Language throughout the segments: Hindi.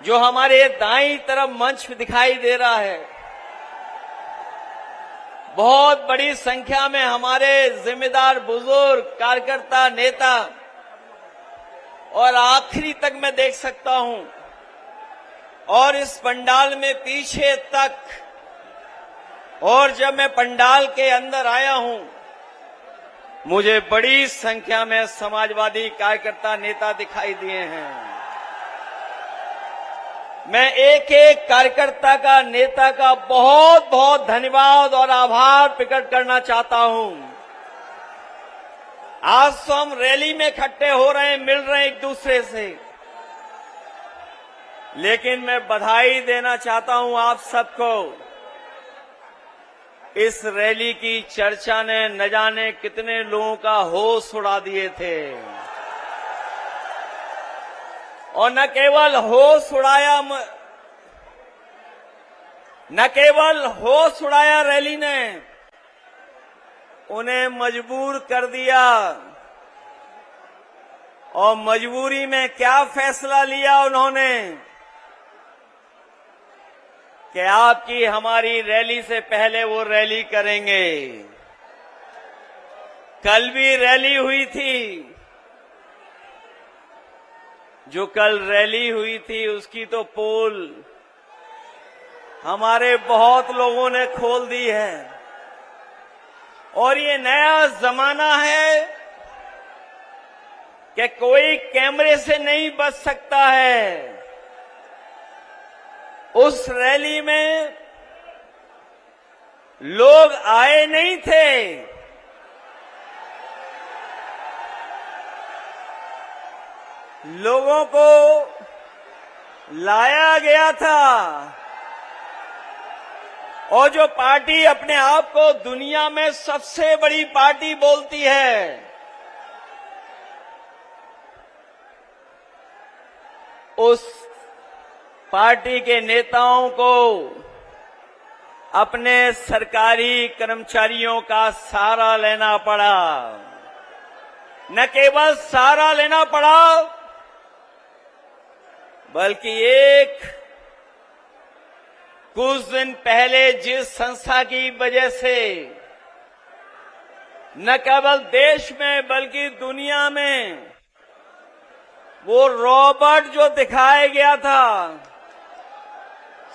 जो हमारे दाईं तरफ मंच दिखाई दे रहा है, बहुत बड़ी संख्या में हमारे जिम्मेदार बुजुर्ग, कार्यकर्ता, नेता और आखिरी तक मैं देख सकता हूं। और इस पंडाल में पीछे तक, और जब मैं पंडाल के अंदर आया हूं, मुझे बड़ी संख्या में समाजवादी कार्यकर्ता, नेता दिखाई दिए हैं। मैं एक एक कार्यकर्ता का, नेता का बहुत बहुत धन्यवाद और आभार प्रकट करना चाहता हूं। आज तो हम रैली में इकट्ठे हो रहे हैं, मिल रहे हैं एक दूसरे से, लेकिन मैं बधाई देना चाहता हूं आप सबको। इस रैली की चर्चा ने न जाने कितने लोगों का होश उड़ा दिए थे, और न केवल होश उड़ाया रैली ने, उन्हें मजबूर कर दिया। और मजबूरी में क्या फैसला लिया उन्होंने कि आपकी हमारी रैली से पहले वो रैली करेंगे। कल भी रैली हुई थी, जो कल रैली हुई थी उसकी तो पोल हमारे बहुत लोगों ने खोल दी है। और ये नया जमाना है कि कोई कैमरे से नहीं बच सकता है। उस रैली में लोग आए नहीं थे, लोगों को लाया गया था। और जो पार्टी अपने आप को दुनिया में सबसे बड़ी पार्टी बोलती है, उस पार्टी के नेताओं को अपने सरकारी कर्मचारियों का सहारा लेना पड़ा। न केवल सहारा लेना पड़ा, बल्कि कुछ दिन पहले जिस संस्था की वजह से न केवल देश में बल्कि दुनिया में वो रोबोट जो दिखाया गया था,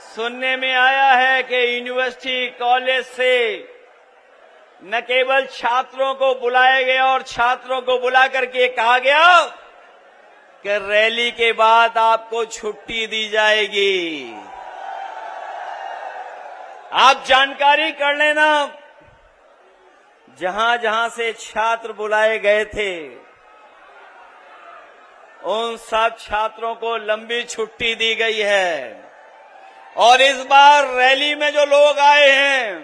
सुनने में आया है कि यूनिवर्सिटी, कॉलेज से न केवल छात्रों को बुलाया गया और छात्रों को बुला करके कहा गया कि रैली के बाद आपको छुट्टी दी जाएगी। आप जानकारी कर लेना, जहां जहां से छात्र बुलाए गए थे, उन सब छात्रों को लंबी छुट्टी दी गई है। और इस बार रैली में जो लोग आए हैं,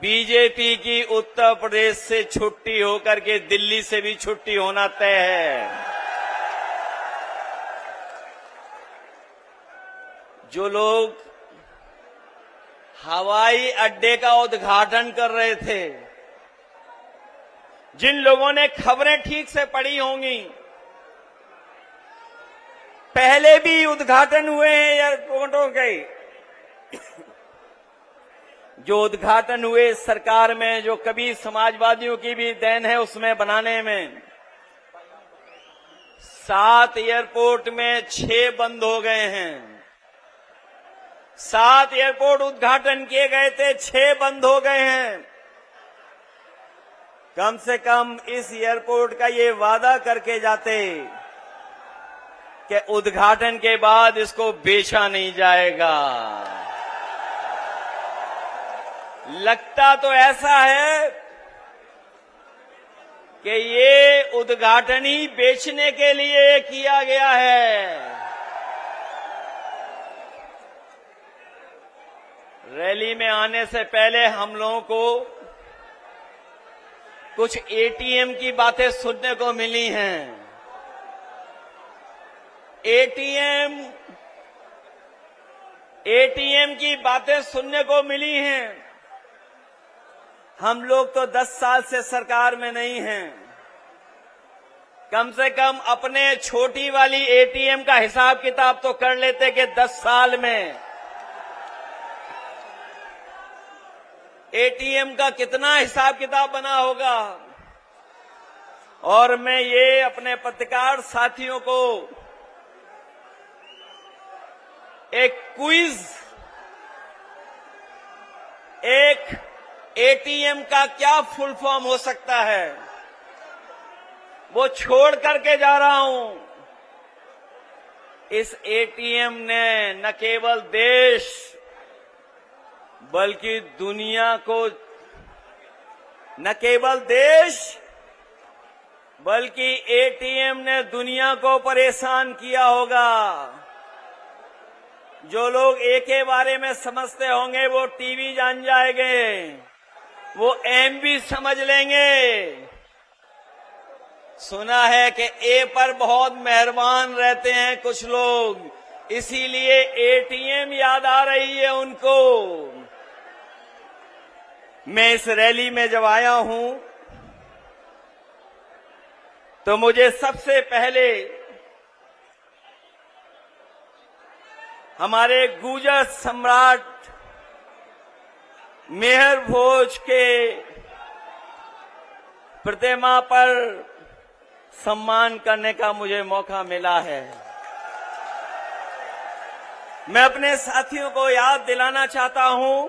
बीजेपी की उत्तर प्रदेश से छुट्टी होकर के दिल्ली से भी छुट्टी होना तय है। जो लोग हवाई अड्डे का उद्घाटन कर रहे थे, जिन लोगों ने खबरें ठीक से पढ़ी होंगी, पहले भी उद्घाटन हुए हैं एयरपोर्टों के, जो उद्घाटन हुए सरकार में, जो कभी समाजवादियों की भी देन है उसमें बनाने में, 7 एयरपोर्ट में 6 बंद हो गए हैं। 7 एयरपोर्ट उद्घाटन किए गए थे, 6 बंद हो गए हैं। कम से कम इस एयरपोर्ट का ये वादा करके जाते कि उद्घाटन के बाद इसको बेचा नहीं जाएगा। लगता तो ऐसा है कि ये उद्घाटन ही बेचने के लिए किया गया है। रैली में आने से पहले हम लोगों को कुछ एटीएम की बातें सुनने को मिली हैं। एटीएम की बातें सुनने को मिली हैं। हम लोग तो 10 साल से सरकार में नहीं हैं, कम से कम अपने छोटी वाली एटीएम का हिसाब किताब तो कर लेते कि 10 साल में एटीएम का कितना हिसाब किताब बना होगा। और मैं ये अपने पत्रकार साथियों को एक क्विज, एक एटीएम का क्या फुल फॉर्म हो सकता है वो छोड़ करके जा रहा हूं। इस एटीएम ने न केवल देश बल्कि दुनिया को, न केवल देश बल्कि एटीएम ने दुनिया को परेशान किया होगा। जो लोग ए के बारे में समझते होंगे वो टीवी जान जाएंगे, वो एम भी समझ लेंगे। सुना है कि ए पर बहुत मेहरबान रहते हैं कुछ लोग, इसीलिए एटीएम याद आ रही है उनको। मैं इस रैली में जब आया हूं तो मुझे सबसे पहले हमारे गुर्जर सम्राट मेहर भोज के प्रतिमा पर सम्मान करने का मुझे मौका मिला है। मैं अपने साथियों को याद दिलाना चाहता हूं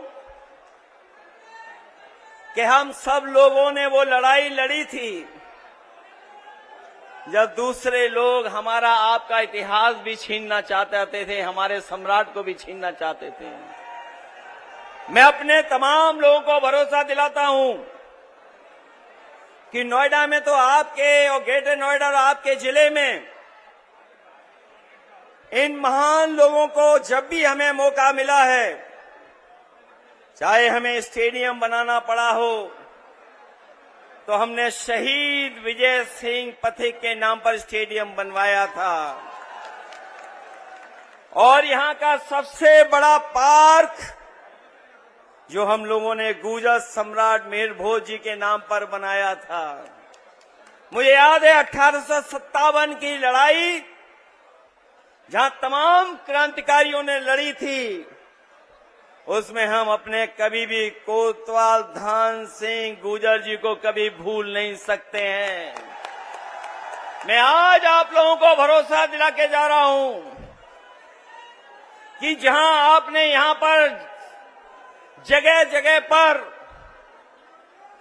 कि हम सब लोगों ने वो लड़ाई लड़ी थी जब दूसरे लोग हमारा आपका इतिहास भी छीनना चाहते थे, हमारे सम्राट को भी छीनना चाहते थे। मैं अपने तमाम लोगों को भरोसा दिलाता हूं कि नोएडा में तो आपके और ग्रेटर नोएडा और आपके जिले में इन महान लोगों को जब भी हमें मौका मिला है, चाहे हमें स्टेडियम बनाना पड़ा हो तो हमने शहीद विजय सिंह पथिक के नाम पर स्टेडियम बनवाया था, और यहां का सबसे बड़ा पार्क जो हम लोगों ने गुर्जर सम्राट मेहर भोज जी के नाम पर बनाया था। मुझे याद है 1857 की लड़ाई जहां तमाम क्रांतिकारियों ने लड़ी थी, उसमें हम अपने कभी भी कोतवाल धान सिंह गुर्जर जी को कभी भूल नहीं सकते हैं। मैं आज आप लोगों को भरोसा दिला के जा रहा हूं कि जहां आपने यहां पर जगह जगह पर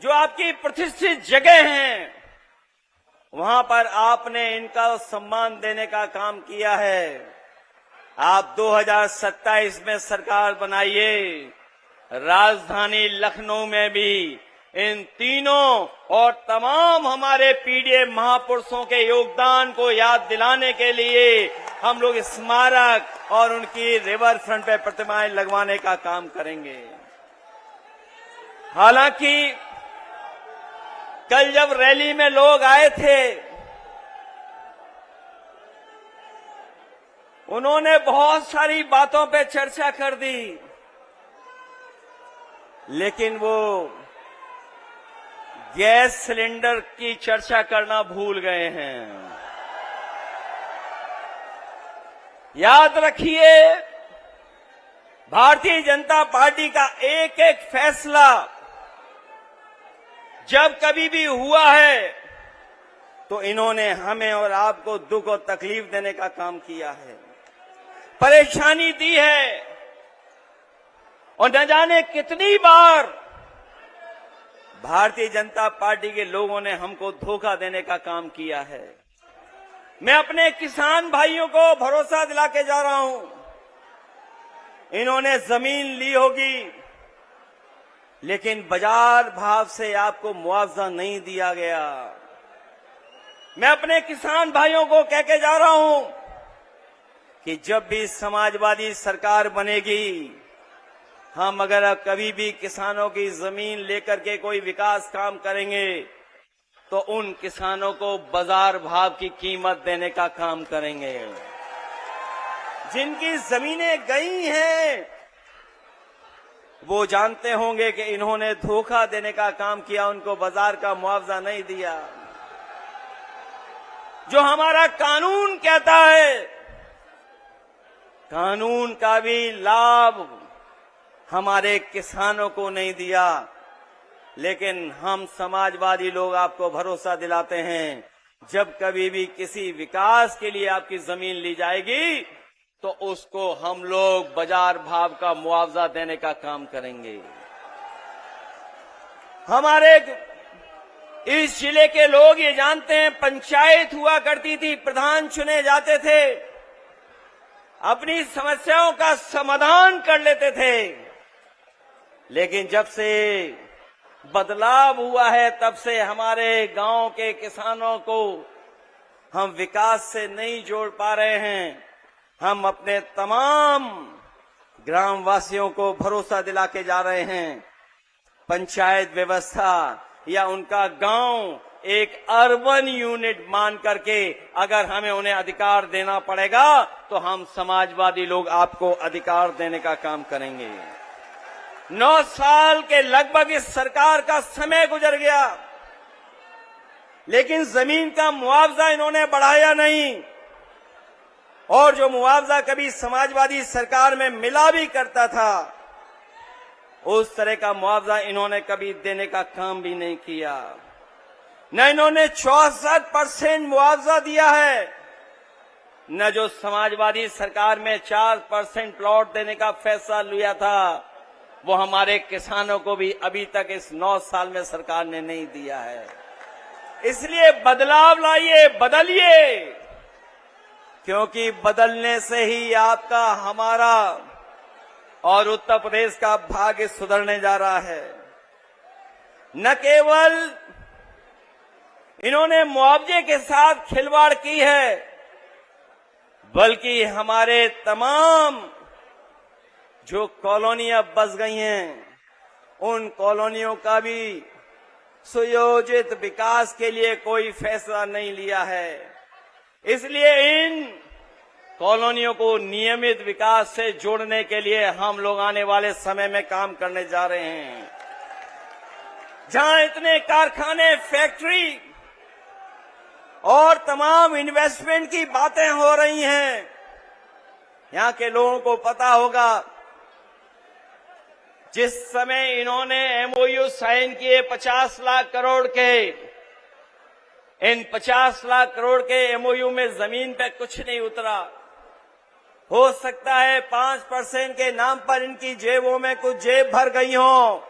जो आपकी प्रतिष्ठित जगह हैं, वहां पर आपने इनका सम्मान देने का काम किया है। आप 2027 में सरकार बनाइए, राजधानी लखनऊ में भी इन तीनों और तमाम हमारे पीढ़ी महापुरुषों के योगदान को याद दिलाने के लिए हम लोग स्मारक और उनकी रिवर फ्रंट पे प्रतिमाएं लगवाने का काम करेंगे। हालांकि कल जब रैली में लोग आए थे, उन्होंने बहुत सारी बातों पे चर्चा कर दी, लेकिन वो गैस सिलेंडर की चर्चा करना भूल गए हैं। याद रखिए, भारतीय जनता पार्टी का एक एक फैसला जब कभी भी हुआ है तो इन्होंने हमें और आपको दुख और तकलीफ देने का काम किया है, परेशानी दी है, और न जाने कितनी बार भारतीय जनता पार्टी के लोगों ने हमको धोखा देने का काम किया है। मैं अपने किसान भाइयों को भरोसा दिला के जा रहा हूं, इन्होंने जमीन ली होगी लेकिन बाजार भाव से आपको मुआवजा नहीं दिया गया। मैं अपने किसान भाइयों को कह के जा रहा हूं कि जब भी समाजवादी सरकार बनेगी, हम अगर कभी भी किसानों की जमीन लेकर के कोई विकास काम करेंगे तो उन किसानों को बाजार भाव की कीमत देने का काम करेंगे। जिनकी जमीनें गई हैं वो जानते होंगे कि इन्होंने धोखा देने का काम किया, उनको बाजार का मुआवजा नहीं दिया। जो हमारा कानून कहता है, कानून का भी लाभ हमारे किसानों को नहीं दिया। लेकिन हम समाजवादी लोग आपको भरोसा दिलाते हैं, जब कभी भी किसी विकास के लिए आपकी जमीन ली जाएगी तो उसको हम लोग बाजार भाव का मुआवजा देने का काम करेंगे। हमारे इस जिले के लोग ये जानते हैं, पंचायत हुआ करती थी, प्रधान चुने जाते थे, अपनी समस्याओं का समाधान कर लेते थे। लेकिन जब से बदलाव हुआ है तब से हमारे गांव के किसानों को हम विकास से नहीं जोड़ पा रहे हैं। हम अपने तमाम ग्रामवासियों को भरोसा दिला के जा रहे हैं, पंचायत व्यवस्था या उनका गांव एक अर्बन यूनिट मान करके अगर हमें उन्हें अधिकार देना पड़ेगा तो हम समाजवादी लोग आपको अधिकार देने का काम करेंगे। 9 साल के लगभग इस सरकार का समय गुजर गया, लेकिन जमीन का मुआवजा इन्होंने बढ़ाया नहीं, और जो मुआवजा कभी समाजवादी सरकार में मिला भी करता था उस तरह का मुआवजा इन्होंने कभी देने का काम भी नहीं किया। न इन्होंने 64% मुआवजा दिया है, न जो समाजवादी सरकार में 4% प्लॉट देने का फैसला लिया था वो हमारे किसानों को भी अभी तक इस 9 साल में सरकार ने नहीं दिया है। इसलिए बदलाव लाइए, बदलिए, क्योंकि बदलने से ही आपका, हमारा और उत्तर प्रदेश का भाग्य सुधरने जा रहा है। न केवल इन्होंने मुआवजे के साथ खिलवाड़ की है, बल्कि हमारे तमाम जो कॉलोनियां बस गई हैं उन कॉलोनियों का भी सुयोजित विकास के लिए कोई फैसला नहीं लिया है। इसलिए इन कॉलोनियों को नियमित विकास से जोड़ने के लिए हम लोग आने वाले समय में काम करने जा रहे हैं। जहां इतने कारखाने, फैक्ट्री और तमाम इन्वेस्टमेंट की बातें हो रही हैं, यहां के लोगों को पता होगा जिस समय इन्होंने एमओयू साइन किए 50 लाख करोड़ के, इन 50 लाख करोड़ के एमओयू में जमीन पे कुछ नहीं उतरा। हो सकता है 5% के नाम पर इनकी जेबों में कुछ जेब भर गई हो,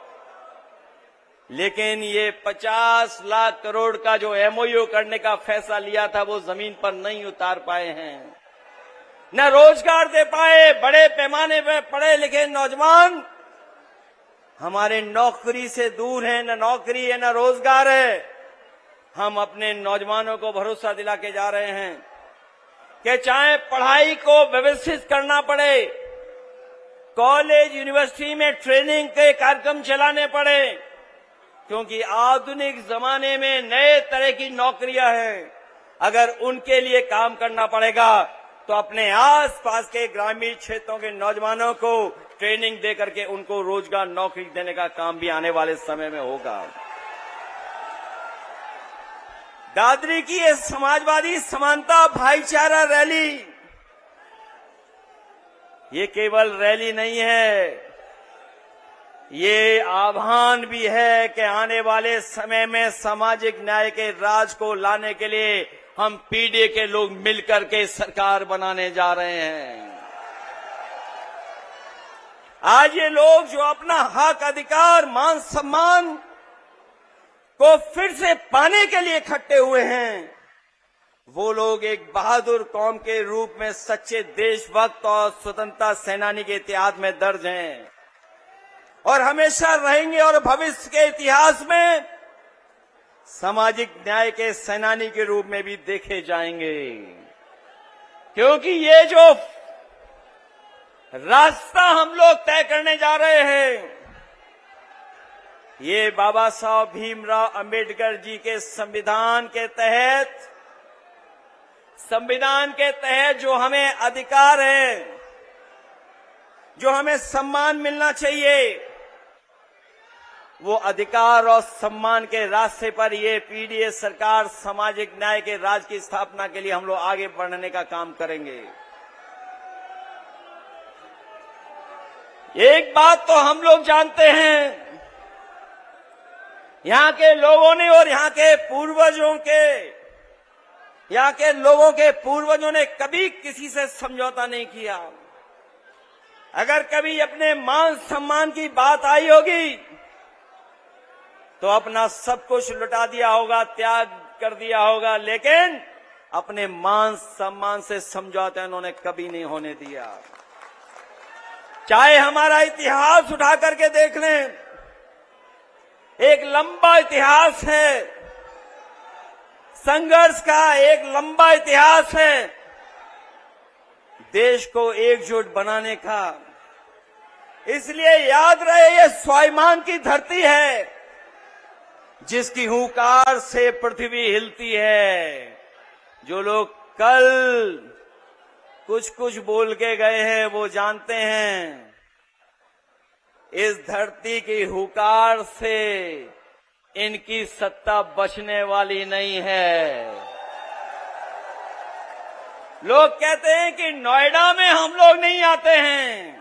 लेकिन ये 50 लाख करोड़ का जो एमओयू करने का फैसला लिया था वो जमीन पर नहीं उतार पाए हैं, न रोजगार दे पाए। बड़े पैमाने पर पढ़े लिखे नौजवान हमारे नौकरी से दूर हैं, न नौकरी है न रोजगार है। हम अपने नौजवानों को भरोसा दिला के जा रहे हैं कि चाहे पढ़ाई को व्यवस्थित करना पड़े, कॉलेज यूनिवर्सिटी में ट्रेनिंग के कार्यक्रम चलाने पड़े, क्योंकि आधुनिक जमाने में नए तरह की नौकरियां हैं। अगर उनके लिए काम करना पड़ेगा तो अपने आसपास के ग्रामीण क्षेत्रों के नौजवानों को ट्रेनिंग दे करके उनको रोजगार, नौकरी देने का काम भी आने वाले समय में होगा। दादरी की ये समाजवादी समानता भाईचारा रैली, ये केवल रैली नहीं है, ये आह्वान भी है कि आने वाले समय में सामाजिक न्याय के राज को लाने के लिए हम पीडीए के लोग मिलकर के सरकार बनाने जा रहे हैं। आज ये लोग जो अपना हक, अधिकार, मान सम्मान को फिर से पाने के लिए इकट्ठे हुए हैं, वो लोग एक बहादुर कौम के रूप में सच्चे देशभक्त और स्वतंत्रता सेनानी के इतिहास में दर्ज हैं और हमेशा रहेंगे और भविष्य के इतिहास में सामाजिक न्याय के सेनानी के रूप में भी देखे जाएंगे। क्योंकि ये जो रास्ता हम लोग तय करने जा रहे हैं, ये बाबा साहब भीमराव अंबेडकर जी के संविधान के तहत जो हमें अधिकार है, जो हमें सम्मान मिलना चाहिए, वो अधिकार और सम्मान के रास्ते पर ये पीडीए सरकार सामाजिक न्याय के राज की स्थापना के लिए हम लोग आगे बढ़ने का काम करेंगे। एक बात तो हम लोग जानते हैं, यहाँ के लोगों ने और यहाँ के लोगों के पूर्वजों ने कभी किसी से समझौता नहीं किया। अगर कभी अपने मान सम्मान की बात आई होगी तो अपना सब कुछ लुटा दिया होगा, त्याग कर दिया होगा, लेकिन अपने मान सम्मान से समझौता उन्होंने कभी नहीं होने दिया। चाहे हमारा इतिहास उठा करके देख लें, एक लंबा इतिहास है, संघर्ष का एक लंबा इतिहास है, देश को एकजुट बनाने का। इसलिए याद रहे, ये स्वाभिमान की धरती है जिसकी हुंकार से पृथ्वी हिलती है। जो लोग कल कुछ बोल के गए हैं वो जानते हैं, इस धरती की हुंकार से इनकी सत्ता बचने वाली नहीं है। लोग कहते हैं कि नोएडा में हम लोग नहीं आते हैं,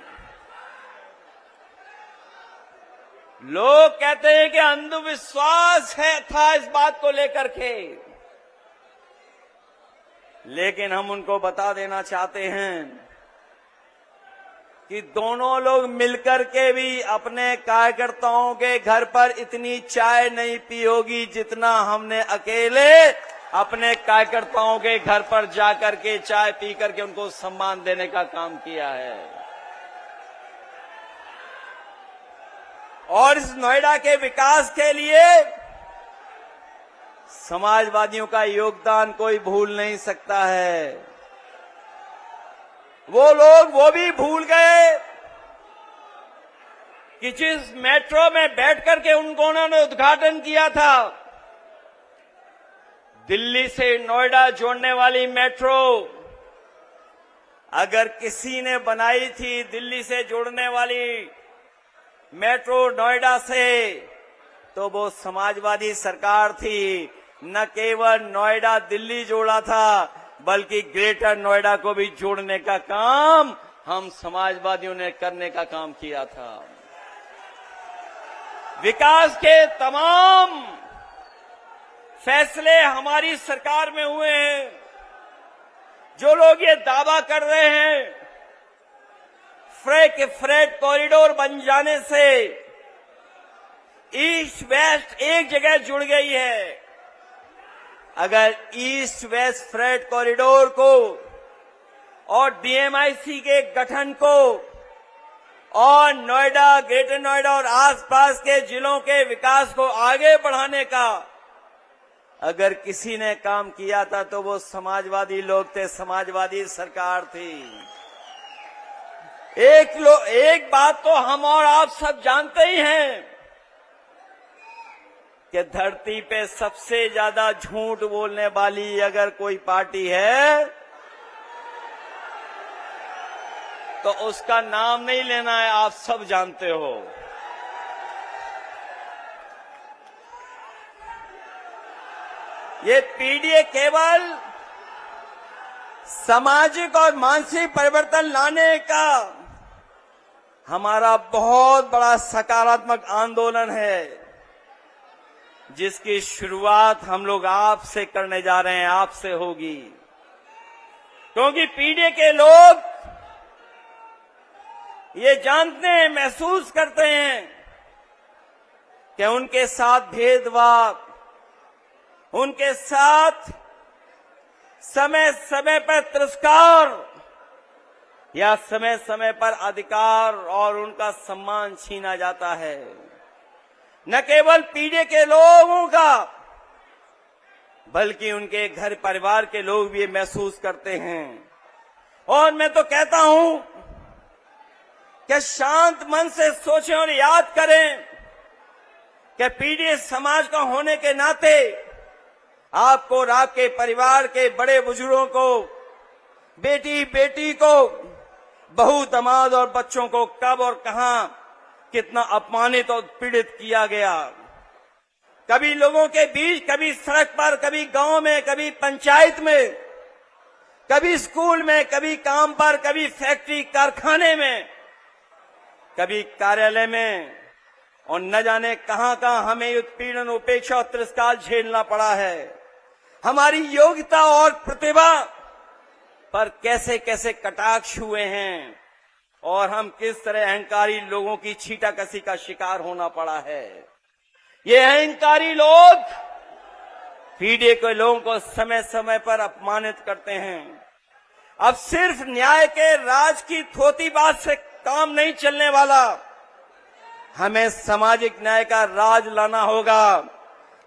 लोग कहते हैं कि अंधविश्वास था इस बात को लेकर के, लेकिन हम उनको बता देना चाहते हैं कि दोनों लोग मिलकर के भी अपने कार्यकर्ताओं के घर पर इतनी चाय नहीं पी होगी जितना हमने अकेले अपने कार्यकर्ताओं के घर पर जाकर के चाय पी करके उनको सम्मान देने का काम किया है। और इस नोएडा के विकास के लिए समाजवादियों का योगदान कोई भूल नहीं सकता है। वो लोग वो भी भूल गए कि जिस मेट्रो में बैठ करके उन्होंने उद्घाटन किया था, दिल्ली से नोएडा जोड़ने वाली मेट्रो अगर किसी ने बनाई थी, दिल्ली से जोड़ने वाली मेट्रो नोएडा से, तो वो समाजवादी सरकार थी। न केवल नोएडा दिल्ली जोड़ा था बल्कि ग्रेटर नोएडा को भी जोड़ने का काम हम समाजवादियों ने करने का काम किया था। विकास के तमाम फैसले हमारी सरकार में हुए हैं। जो लोग ये दावा कर रहे हैं फ्रेट कॉरिडोर बन जाने से ईस्ट वेस्ट एक जगह जुड़ गई है, अगर ईस्ट वेस्ट फ्रेट कॉरिडोर को और डीएमआईसी के गठन को और नोएडा, ग्रेटर नोएडा और आसपास के जिलों के विकास को आगे बढ़ाने का अगर किसी ने काम किया था तो वो समाजवादी लोग थे, समाजवादी सरकार थी। एक बात तो हम और आप सब जानते ही हैं कि धरती पे सबसे ज्यादा झूठ बोलने वाली अगर कोई पार्टी है तो उसका नाम नहीं लेना है, आप सब जानते हो। ये पीडीए केवल सामाजिक और मानसिक परिवर्तन लाने का हमारा बहुत बड़ा सकारात्मक आंदोलन है, जिसकी शुरुआत हम लोग आपसे करने जा रहे हैं, आपसे होगी। क्योंकि पीडीए के लोग ये जानते हैं, महसूस करते हैं कि उनके साथ भेदभाव, उनके साथ समय समय पर तिरस्कार या समय समय पर अधिकार और उनका सम्मान छीना जाता है। न केवल पीडीए के लोगों का बल्कि उनके घर परिवार के लोग भी ये महसूस करते हैं। और मैं तो कहता हूं कि शांत मन से सोचें और याद करें कि पीडीए समाज का होने के नाते आपको और आपके परिवार के बड़े बुजुर्गों को, बेटी बेटी को, बहू दामाद और बच्चों को कब और कहां कितना अपमानित और पीड़ित किया गया। कभी लोगों के बीच, कभी सड़क पर, कभी गांव में, कभी पंचायत में, कभी स्कूल में, कभी काम पर, कभी फैक्ट्री कारखाने में, कभी कार्यालय में, और न जाने कहां कहां हमें उत्पीड़न, उपेक्षा और तिरस्कार झेलना पड़ा है। हमारी योग्यता और प्रतिभा पर कैसे कैसे कटाक्ष हुए हैं और हम किस तरह अहंकारी लोगों की छीटाकसी का शिकार होना पड़ा है। ये अहंकारी लोग पीडीए के लोगों को समय समय पर अपमानित करते हैं। अब सिर्फ न्याय के राज की थोती बात से काम नहीं चलने वाला, हमें सामाजिक न्याय का राज लाना होगा।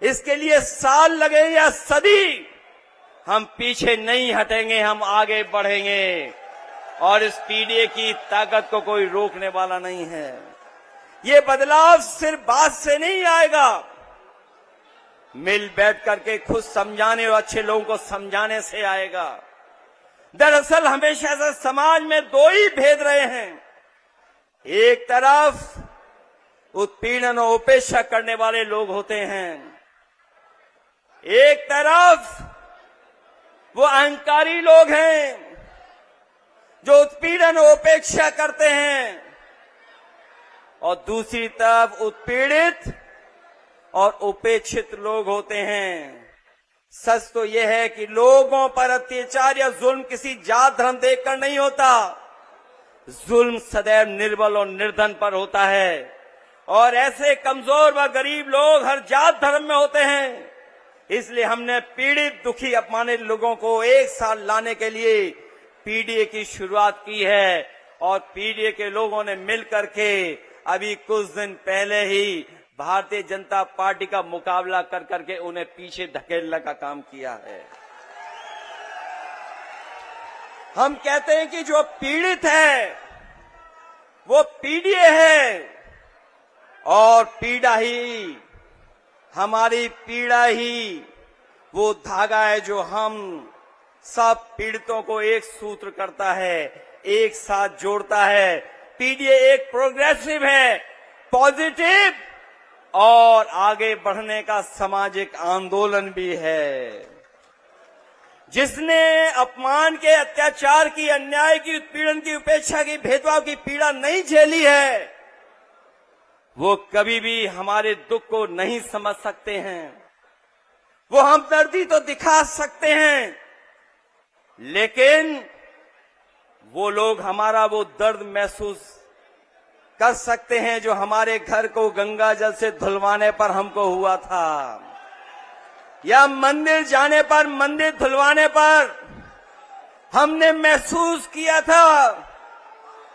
इसके लिए साल लगे या सदी, हम पीछे नहीं हटेंगे, हम आगे बढ़ेंगे और इस पीडीए की ताकत को कोई रोकने वाला नहीं है। ये बदलाव सिर्फ बात से नहीं आएगा, मिल बैठ करके खुद समझाने और अच्छे लोगों को समझाने से आएगा। दरअसल हमेशा से समाज में दो ही भेद रहे हैं। एक तरफ उत्पीड़न और उपेक्षा करने वाले लोग होते हैं, एक तरफ वो अहंकारी लोग हैं जो उत्पीड़न और उपेक्षा करते हैं, और दूसरी तरफ उत्पीड़ित और उपेक्षित लोग होते हैं। सच तो यह है कि लोगों पर अत्याचार या जुल्म किसी जात धर्म देखकर नहीं होता, जुल्म सदैव निर्बल और निर्धन पर होता है, और ऐसे कमजोर व गरीब लोग हर जात धर्म में होते हैं। इसलिए हमने पीड़ित, दुखी, अपमानित लोगों को एक साथ लाने के लिए पीडीए की शुरुआत की है, और पीडीए के लोगों ने मिलकर के अभी कुछ दिन पहले ही भारतीय जनता पार्टी का मुकाबला कर करके उन्हें पीछे धकेलने का काम किया है। हम कहते हैं कि जो पीड़ित है वो पीडीए है, और पीड़ा ही, हमारी पीड़ा ही वो धागा है जो हम सब पीड़ितों को एक सूत्र करता है, एक साथ जोड़ता है। पीडीए एक प्रोग्रेसिव है, पॉजिटिव और आगे बढ़ने का सामाजिक आंदोलन भी है। जिसने अपमान के, अत्याचार की, अन्याय की, उत्पीड़न की, उपेक्षा की, भेदभाव की पीड़ा नहीं झेली है, वो कभी भी हमारे दुख को नहीं समझ सकते हैं। वो हमदर्दी तो दिखा सकते हैं, लेकिन वो लोग हमारा वो दर्द महसूस कर सकते हैं जो हमारे घर को गंगा जल से धुलवाने पर हमको हुआ था, या मंदिर जाने पर, मंदिर धुलवाने पर हमने महसूस किया था।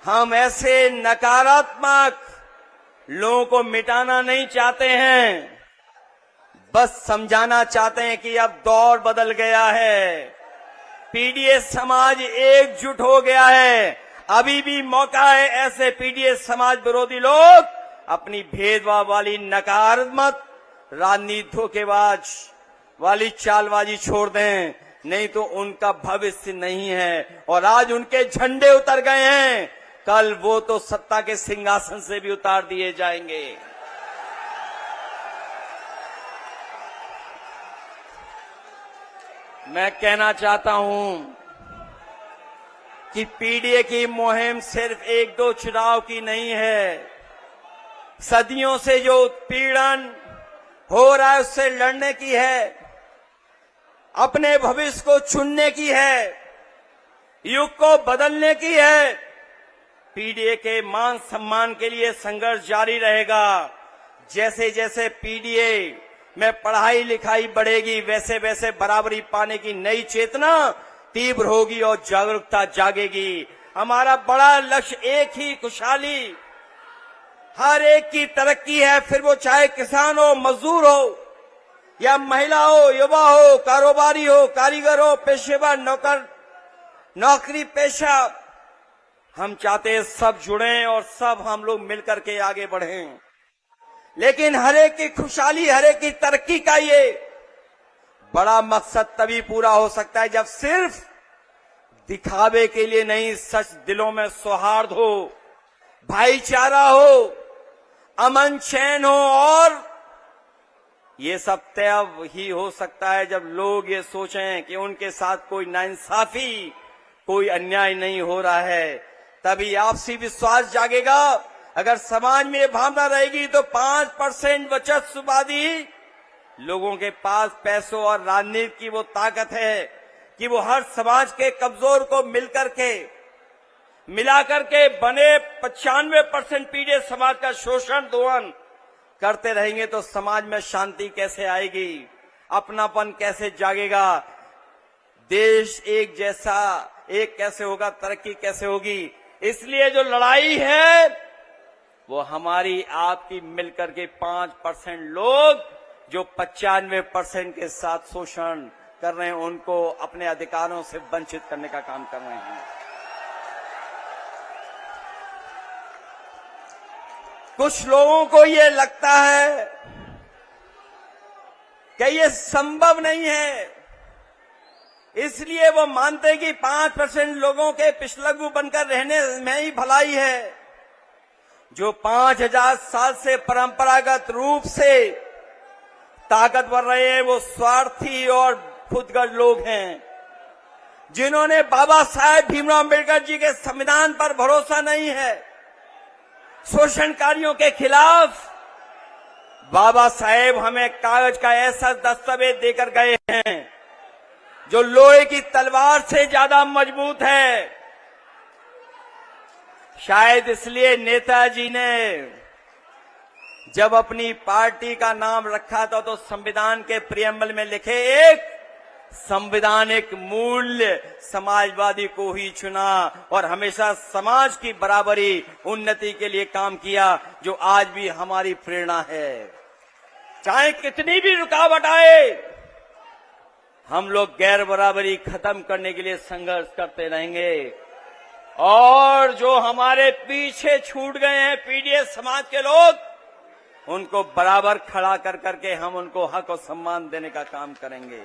हम ऐसे नकारात्मक लोगों को मिटाना नहीं चाहते हैं, बस समझाना चाहते हैं कि अब दौर बदल गया है, पीडीए समाज एकजुट हो गया है। अभी भी मौका है ऐसे पीडीए समाज विरोधी लोग अपनी भेदभाव वाली, नकारात्मक राजनीति, धोखेबाज वाली चालबाजी छोड़ दें, नहीं तो उनका भविष्य नहीं है। और आज उनके झंडे उतर गए हैं, कल वो तो सत्ता के सिंहासन से भी उतार दिए जाएंगे। मैं कहना चाहता हूं कि पीडीए की मुहिम सिर्फ एक दो चुनाव की नहीं है, सदियों से जो उत्पीड़न हो रहा है उससे लड़ने की है, अपने भविष्य को चुनने की है, युग को बदलने की है। पीडीए के मान सम्मान के लिए संघर्ष जारी रहेगा। जैसे जैसे पीडीए में पढ़ाई लिखाई बढ़ेगी, वैसे वैसे बराबरी पाने की नई चेतना तीव्र होगी और जागरूकता जागेगी। हमारा बड़ा लक्ष्य एक ही, खुशहाली, हर एक की तरक्की है, फिर वो चाहे किसान हो, मजदूर हो, या महिला हो, युवा हो, कारोबारी हो, कारीगर हो, पेशेवर, नौकरी पेशा। हम चाहते हैं सब जुड़ें और सब हम लोग मिलकर के आगे बढ़ें, लेकिन हर एक की खुशहाली, हर एक की तरक्की का ये बड़ा मकसद तभी पूरा हो सकता है जब सिर्फ दिखावे के लिए नहीं, सच दिलों में सौहार्द हो, भाईचारा हो, अमन चैन हो, और ये सब तय ही हो सकता है जब लोग ये सोचें कि उनके साथ कोई नाइंसाफी, कोई अन्याय नहीं हो रहा है। तभी आपसी विश्वास जागेगा। अगर समाज में ये भावना रहेगी तो 5% बचतवादी लोगों के पास पैसों और राजनीति की वो ताकत है कि वो हर समाज के कमजोर को मिलाकर के बने 95% पीड़ित समाज का शोषण दोहन करते रहेंगे तो समाज में शांति कैसे आएगी, अपनापन कैसे जागेगा, देश एक जैसा एक कैसे होगा, तरक्की कैसे होगी। इसलिए जो लड़ाई है वो हमारी आपकी मिलकर के 5% लोग जो 95% के साथ शोषण कर रहे हैं उनको अपने अधिकारों से वंचित करने का काम कर रहे हैं। कुछ लोगों को ये लगता है कि ये संभव नहीं है, इसलिए वो मानते कि 5% लोगों के पिछलग्गू बनकर रहने में ही भलाई है। जो 5000 साल से परंपरागत रूप से ताकतवर रहे हैं वो स्वार्थी और खुदगर्ज लोग हैं, जिन्होंने बाबा साहेब भीमराव अम्बेडकर जी के संविधान पर भरोसा नहीं है। शोषणकारियों के खिलाफ बाबा साहेब हमें कागज का ऐसा दस्तावेज देकर गए हैं जो लोहे की तलवार से ज्यादा मजबूत है। शायद इसलिए नेताजी ने जब अपनी पार्टी का नाम रखा था तो संविधान के प्रियम्बल में लिखे एक संवैधानिक मूल्य समाजवादी को ही चुना और हमेशा समाज की बराबरी उन्नति के लिए काम किया, जो आज भी हमारी प्रेरणा है। चाहे कितनी भी रुकावट आए, हम लोग गैर बराबरी खत्म करने के लिए संघर्ष करते रहेंगे। और जो हमारे पीछे छूट गए हैं पीड़ित समाज के लोग, उनको बराबर खड़ा कर करके हम उनको हक और सम्मान देने का काम करेंगे।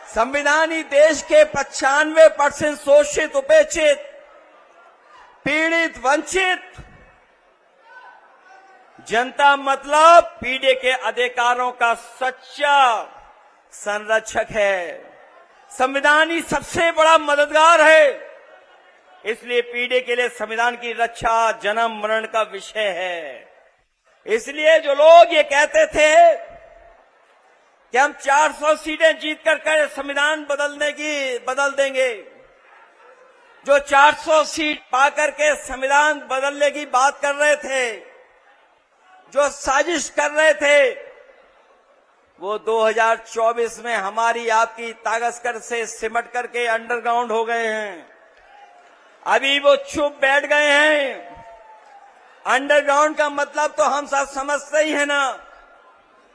संविधान ही देश के 95% शोषित, उपेक्षित, पीड़ित, वंचित जनता मतलब पीड़ित के अधिकारों का सच्चा संरक्षक है। संविधान ही सबसे बड़ा मददगार है, इसलिए पीड़ित के लिए संविधान की रक्षा जन्म मरण का विषय है। इसलिए जो लोग ये कहते थे कि हम 400 सीटें जीत कर संविधान बदल देंगे, जो 400 सीट पाकर के संविधान बदलने की बात कर रहे थे, जो साजिश कर रहे थे, वो 2024 में हमारी आपकी ताकत से सिमट करके अंडरग्राउंड हो गए हैं। अभी वो चुप बैठ गए हैं। अंडरग्राउंड का मतलब तो हम सब समझते ही है ना,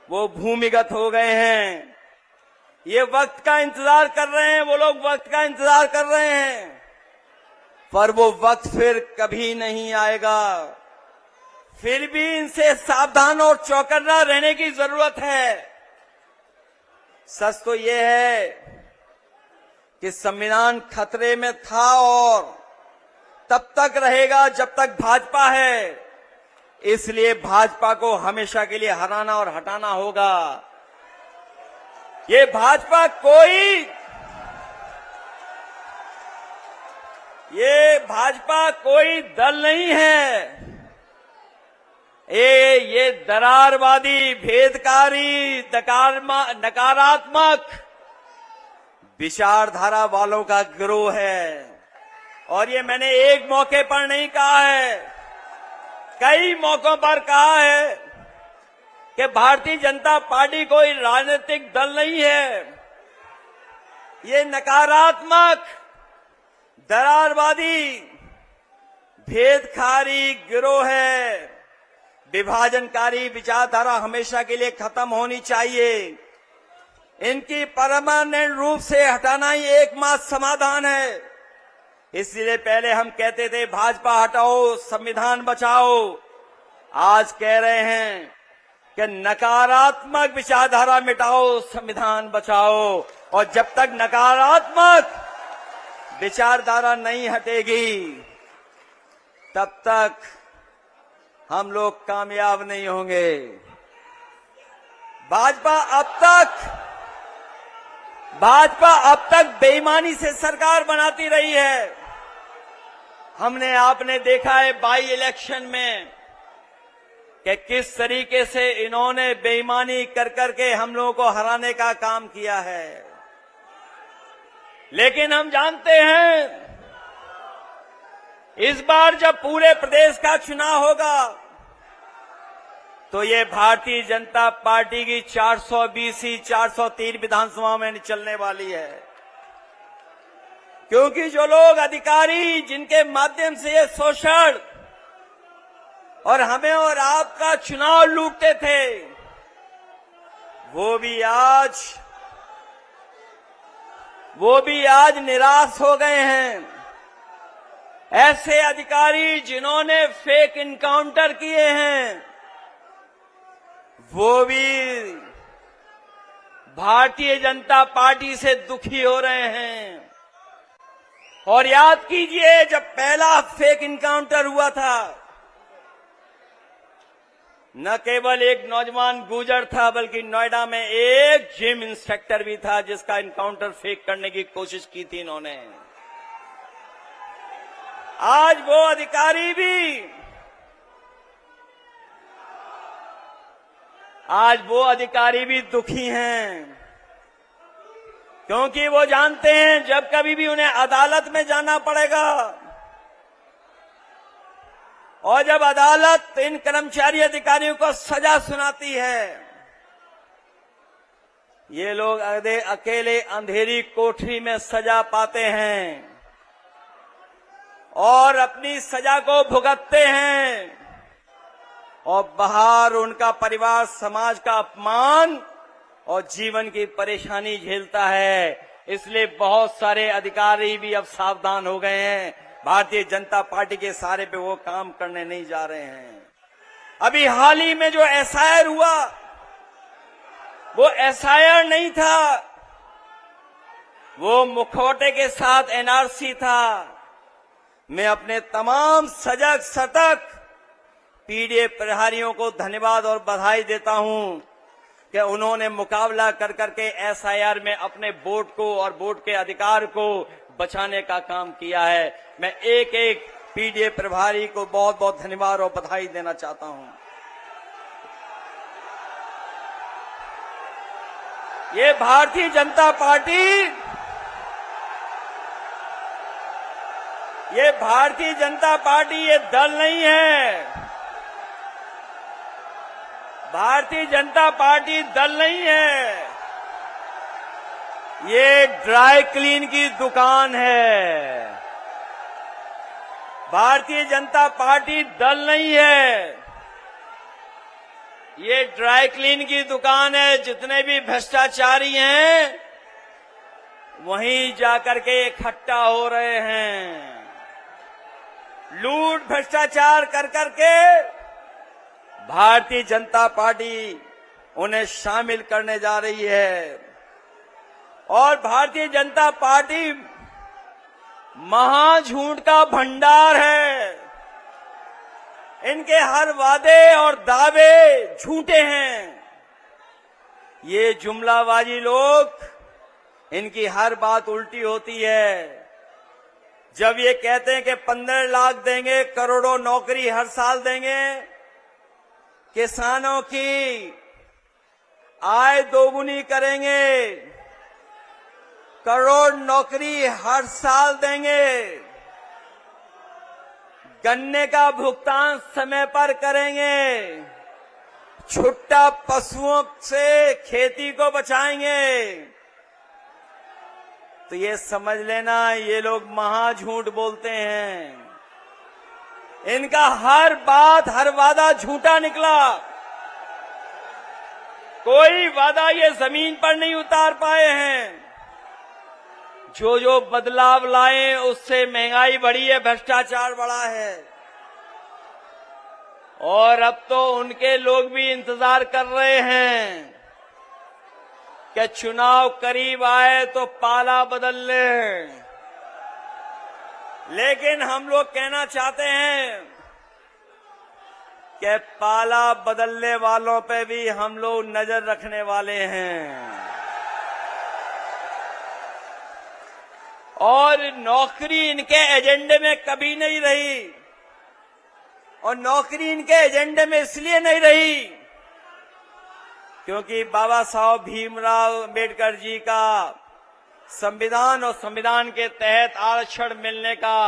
वो भूमिगत हो गए हैं। ये वक्त का इंतजार कर रहे हैं, वो लोग वक्त का इंतजार कर रहे हैं, पर वो वक्त फिर कभी नहीं आएगा। फिर भी इनसे सावधान और चौकन्ना रहने की जरूरत है। सच तो ये है कि संविधान खतरे में था और तब तक रहेगा जब तक भाजपा है। इसलिए भाजपा को हमेशा के लिए हराना और हटाना होगा। ये भाजपा कोई दल नहीं है। ये दरारवादी, भेदकारी, नकारात्मक विचारधारा वालों का गिरोह है। और ये मैंने एक मौके पर नहीं कहा है, कई मौकों पर कहा है कि भारतीय जनता पार्टी कोई राजनीतिक दल नहीं है। ये नकारात्मक, दरारवादी, भेदकारी गिरोह है। विभाजनकारी विचारधारा हमेशा के लिए खत्म होनी चाहिए। इनकी परमानेंट रूप से हटाना ही एकमात्र समाधान है। इसलिए पहले हम कहते थे भाजपा हटाओ, संविधान बचाओ। आज कह रहे हैं कि नकारात्मक विचारधारा मिटाओ, संविधान बचाओ। और जब तक नकारात्मक विचारधारा नहीं हटेगी, तब तक हम लोग कामयाब नहीं होंगे। भाजपा अब तक बेईमानी से सरकार बनाती रही है। आपने देखा है बाई इलेक्शन में कि किस तरीके से इन्होंने बेईमानी कर करके हम लोगों को हराने का काम किया है। लेकिन हम जानते हैं इस बार जब पूरे प्रदेश का चुनाव होगा तो ये भारतीय जनता पार्टी की 420 403 विधानसभा में चलने वाली है, क्योंकि जो लोग अधिकारी जिनके माध्यम से ये शोषण और हमें और आपका चुनाव लूटते थे वो भी आज निराश हो गए हैं। ऐसे अधिकारी जिन्होंने फेक इनकाउंटर किए हैं वो भी भारतीय जनता पार्टी से दुखी हो रहे हैं। और याद कीजिए जब पहला फेक इनकाउंटर हुआ था न केवल एक नौजवान गुजर था बल्कि नोएडा में एक जिम इंस्पेक्टर भी था जिसका इनकाउंटर फेक करने की कोशिश की थी इन्होंने। आज वो अधिकारी भी दुखी हैं, क्योंकि वो जानते हैं जब कभी भी उन्हें अदालत में जाना पड़ेगा और जब अदालत इन कर्मचारी अधिकारियों को सजा सुनाती है, ये लोग अकेले अंधेरी कोठरी में सजा पाते हैं और अपनी सजा को भुगतते हैं और बाहर उनका परिवार समाज का अपमान और जीवन की परेशानी झेलता है। इसलिए बहुत सारे अधिकारी भी अब सावधान हो गए हैं। भारतीय जनता पार्टी के सारे पे वो काम करने नहीं जा रहे हैं। अभी हाल ही में जो एसआईआर हुआ वो एसआईआर नहीं था, वो मुखौटे के साथ एनआरसी था। मैं अपने तमाम सजग सतर्क पीडीए प्रहरियों को धन्यवाद और बधाई देता हूं कि उन्होंने मुकाबला कर करके एसआईआर में अपने वोट को और वोट के अधिकार को बचाने का काम किया है। मैं एक एक पीडीए प्रभारी को बहुत बहुत धन्यवाद और बधाई देना चाहता हूं। ये भारतीय जनता पार्टी ये दल नहीं है। भारतीय जनता पार्टी दल नहीं है, ये ड्राई क्लीन की दुकान है। भारतीय जनता पार्टी दल नहीं है, ये ड्राई क्लीन की दुकान है। जितने भी भ्रष्टाचारी हैं वहीं जाकर के इकट्ठा हो रहे हैं। लूट भ्रष्टाचार कर करके भारतीय जनता पार्टी उन्हें शामिल करने जा रही है और भारतीय जनता पार्टी महाझूठ का भंडार है। इनके हर वादे और दावे झूठे हैं। ये जुमलाबाजी लोग, इनकी हर बात उल्टी होती है। जब ये कहते हैं कि 15 लाख देंगे, करोड़ों नौकरी हर साल देंगे, किसानों की आय दोगुनी करेंगे, करोड़ नौकरी हर साल देंगे, गन्ने का भुगतान समय पर करेंगे, छुट्टा पशुओं से खेती को बचाएंगे, तो ये समझ लेना ये लोग महाझूठ बोलते हैं। इनका हर बात हर वादा झूठा निकला। कोई वादा ये जमीन पर नहीं उतार पाए हैं। जो जो बदलाव लाए उससे महंगाई बढ़ी है, भ्रष्टाचार बढ़ा है। और अब तो उनके लोग भी इंतजार कर रहे हैं कि चुनाव करीब आए तो पाला बदल ले। लेकिन हम लोग कहना चाहते हैं कि पाला बदलने वालों पे भी हम लोग नजर रखने वाले हैं और नौकरी इनके एजेंडे में कभी नहीं रही। और नौकरी इनके एजेंडे में इसलिए नहीं रही क्योंकि बाबा साहब भीमराव अंबेडकर जी का संविधान और संविधान के तहत आरक्षण मिलने का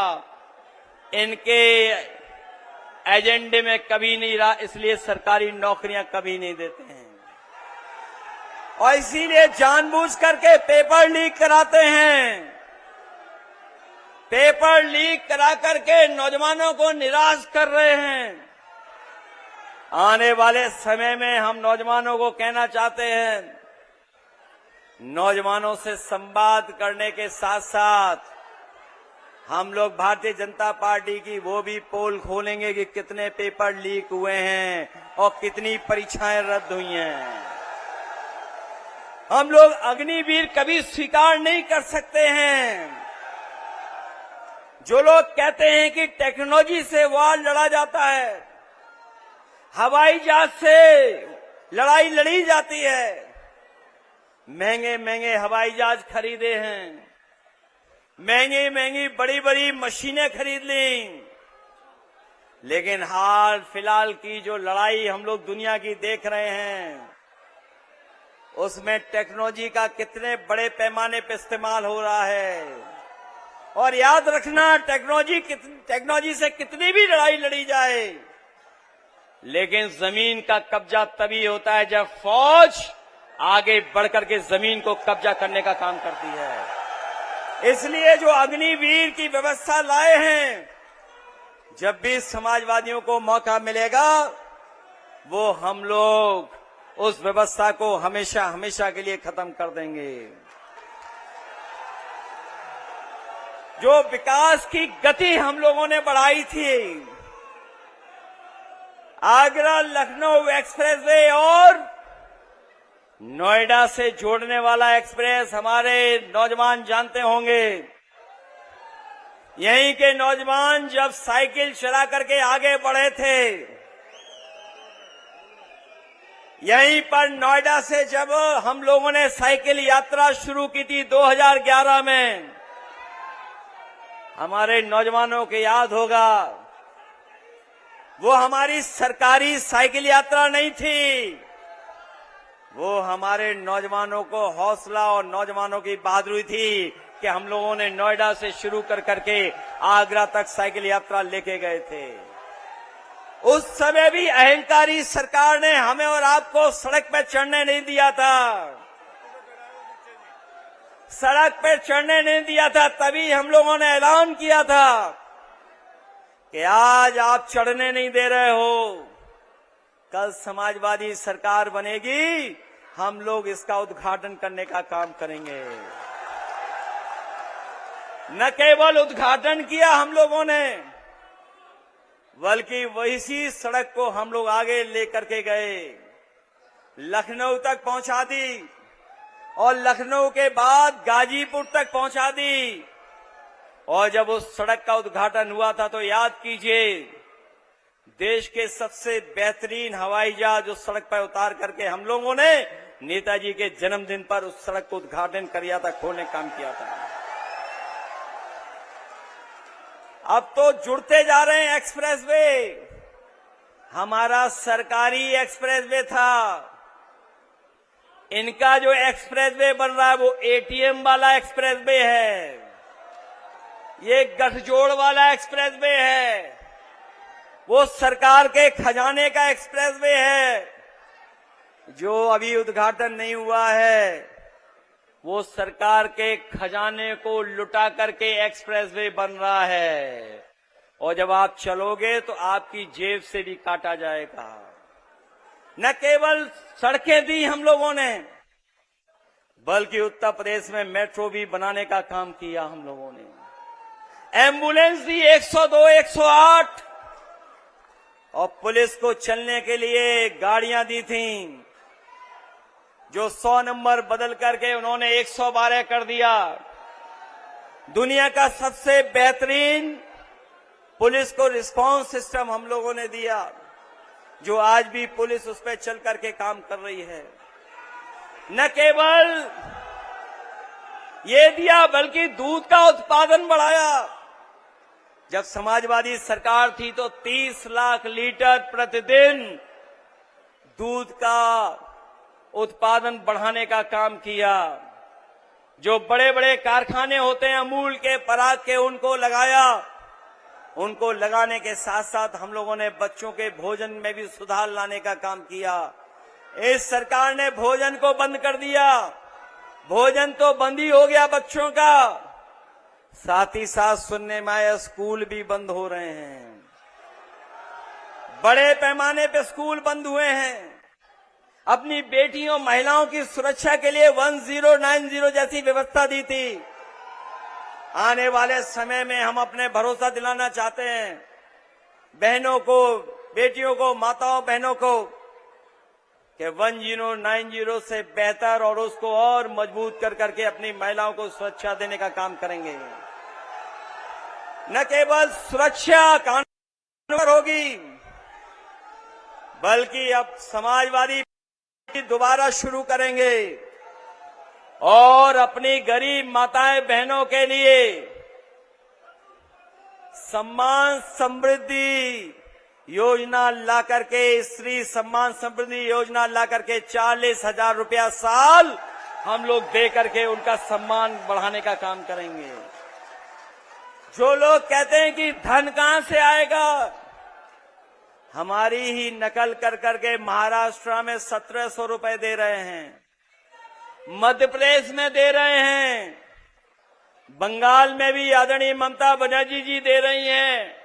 इनके एजेंडे में कभी नहीं रहा, इसलिए सरकारी नौकरियां कभी नहीं देते हैं और इसीलिए जानबूझ करके पेपर लीक कराते हैं। पेपर लीक करा करके नौजवानों को निराश कर रहे हैं। आने वाले समय में हम नौजवानों को कहना चाहते हैं, नौजवानों से संवाद करने के साथ साथ हम लोग भारतीय जनता पार्टी की वो भी पोल खोलेंगे कि कितने पेपर लीक हुए हैं और कितनी परीक्षाएं रद्द हुई हैं। हम लोग अग्निवीर कभी स्वीकार नहीं कर सकते हैं। जो लोग कहते हैं कि टेक्नोलॉजी से वार लड़ा जाता है, हवाई जहाज से लड़ाई लड़ी जाती है, महंगे महंगे हवाई जहाज खरीदे हैं, महंगी महंगी बड़ी बड़ी मशीनें खरीद ली, लेकिन हाल फिलहाल की जो लड़ाई हम लोग दुनिया की देख रहे हैं उसमें टेक्नोलॉजी का कितने बड़े पैमाने पर इस्तेमाल हो रहा है। और याद रखना, टेक्नोलॉजी से कितनी भी लड़ाई लड़ी जाए, लेकिन जमीन का कब्जा तभी होता है जब फौज आगे बढ़कर के जमीन को कब्जा करने का काम करती है। इसलिए जो अग्निवीर की व्यवस्था लाए हैं, जब भी समाजवादियों को मौका मिलेगा वो हम लोग उस व्यवस्था को हमेशा हमेशा के लिए खत्म कर देंगे। जो विकास की गति हम लोगों ने बढ़ाई थी, आगरा लखनऊ एक्सप्रेसवे और नोएडा से जोड़ने वाला एक्सप्रेस, हमारे नौजवान जानते होंगे, यहीं के नौजवान जब साइकिल चला करके आगे बढ़े थे, यहीं पर नोएडा से जब हम लोगों ने साइकिल यात्रा शुरू की थी 2011 में, हमारे नौजवानों को याद होगा वो हमारी सरकारी साइकिल यात्रा नहीं थी, वो हमारे नौजवानों को हौसला और नौजवानों की बहादुरी थी कि हम लोगों ने नोएडा से शुरू कर करके आगरा तक साइकिल यात्रा लेके गए थे। उस समय भी अहंकारी सरकार ने हमें और आपको सड़क पर चढ़ने नहीं दिया था, सड़क पर चढ़ने नहीं दिया था। तभी हम लोगों ने ऐलान किया था कि आज आप चढ़ने नहीं दे रहे हो, कल समाजवादी सरकार बनेगी, हम लोग इसका उद्घाटन करने का काम करेंगे। न केवल उद्घाटन किया हम लोगों ने, बल्कि वही सड़क को हम लोग आगे लेकर के गए, लखनऊ तक पहुंचा दी और लखनऊ के बाद गाजीपुर तक पहुंचा दी। और जब उस सड़क का उद्घाटन हुआ था तो याद कीजिए, देश के सबसे बेहतरीन हवाई जहाज उस सड़क पर उतार करके हम लोगों ने नेताजी के जन्मदिन पर उस सड़क को उद्घाटन किया था, खोलने का काम किया था। अब तो जुड़ते जा रहे हैं एक्सप्रेसवे, हमारा सरकारी एक्सप्रेसवे था, इनका जो एक्सप्रेसवे बन रहा है वो एटीएम वाला एक्सप्रेसवे है, ये गठजोड़ वाला एक्सप्रेसवे है, वो सरकार के खजाने का एक्सप्रेसवे है। जो अभी उद्घाटन नहीं हुआ है वो सरकार के खजाने को लुटा करके एक्सप्रेसवे बन रहा है, और जब आप चलोगे तो आपकी जेब से भी काटा जाएगा। न केवल सड़कें दी हम लोगों ने, बल्कि उत्तर प्रदेश में मेट्रो भी बनाने का काम किया हम लोगों ने, एम्बुलेंस दी 102, 108 और पुलिस को चलने के लिए गाड़ियां दी थीं, जो 100 नंबर बदल करके उन्होंने 112 कर दिया। दुनिया का सबसे बेहतरीन पुलिस को रिस्पांस सिस्टम हम लोगों ने दिया। जो आज भी पुलिस उस पर चल करके काम कर रही है। न केवल ये दिया बल्कि दूध का उत्पादन बढ़ाया। जब समाजवादी सरकार थी तो 30 लाख लीटर प्रतिदिन दूध का उत्पादन बढ़ाने का काम किया। जो बड़े बड़े कारखाने होते हैं अमूल के, पराग के, उनको लगाया। उनको लगाने के साथ साथ हम लोगों ने बच्चों के भोजन में भी सुधार लाने का काम किया। इस सरकार ने भोजन को बंद कर दिया। भोजन तो बंद ही हो गया बच्चों का, साथ ही साथ सुनने में आया स्कूल भी बंद हो रहे हैं। बड़े पैमाने पे स्कूल बंद हुए हैं। अपनी बेटियों महिलाओं की सुरक्षा के लिए 1090 जैसी व्यवस्था दी थी। आने वाले समय में हम अपने भरोसा दिलाना चाहते हैं बहनों को, बेटियों को, माताओं बहनों को कि 1090 से बेहतर और उसको और मजबूत कर करके अपनी महिलाओं को सुरक्षा देने का काम करेंगे। न केवल सुरक्षा कानून पर होगी बल्कि अब समाजवादी दोबारा शुरू करेंगे और अपनी गरीब माताएं बहनों के लिए सम्मान समृद्धि योजना ला करके, स्त्री सम्मान समृद्धि योजना ला करके 40,000 रुपया साल हम लोग दे करके उनका सम्मान बढ़ाने का काम करेंगे। जो लोग कहते हैं कि धन कहां से आएगा, हमारी ही नकल कर करके महाराष्ट्र में 1700 रुपए दे रहे हैं, मध्य प्रदेश में दे रहे हैं, बंगाल में भी आदरणीय ममता बनर्जी जी दे रही हैं।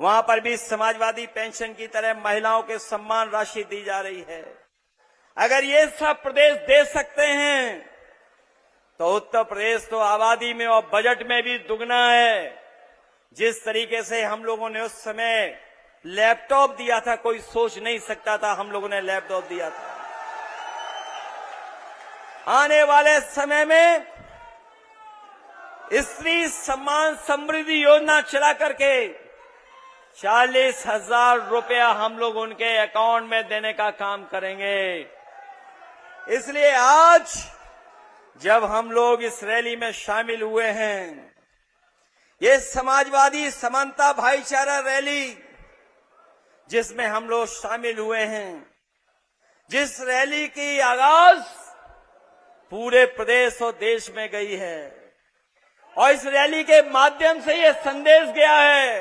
वहां पर भी समाजवादी पेंशन की तरह महिलाओं के सम्मान राशि दी जा रही है। अगर ये सब प्रदेश दे सकते हैं तो उत्तर प्रदेश तो आबादी में और बजट में भी दुगना है। जिस तरीके से हम लोगों ने उस समय लैपटॉप दिया था, कोई सोच नहीं सकता था हम लोगों ने लैपटॉप दिया था। आने वाले समय में स्त्री सम्मान समृद्धि योजना चला करके 40,000 रुपया हम लोग उनके अकाउंट में देने का काम करेंगे। इसलिए आज जब हम लोग इस रैली में शामिल हुए हैं, ये समाजवादी समानता भाईचारा रैली जिसमें हम लोग शामिल हुए हैं, जिस रैली की आगाज पूरे प्रदेश और देश में गई है और इस रैली के माध्यम से ये संदेश गया है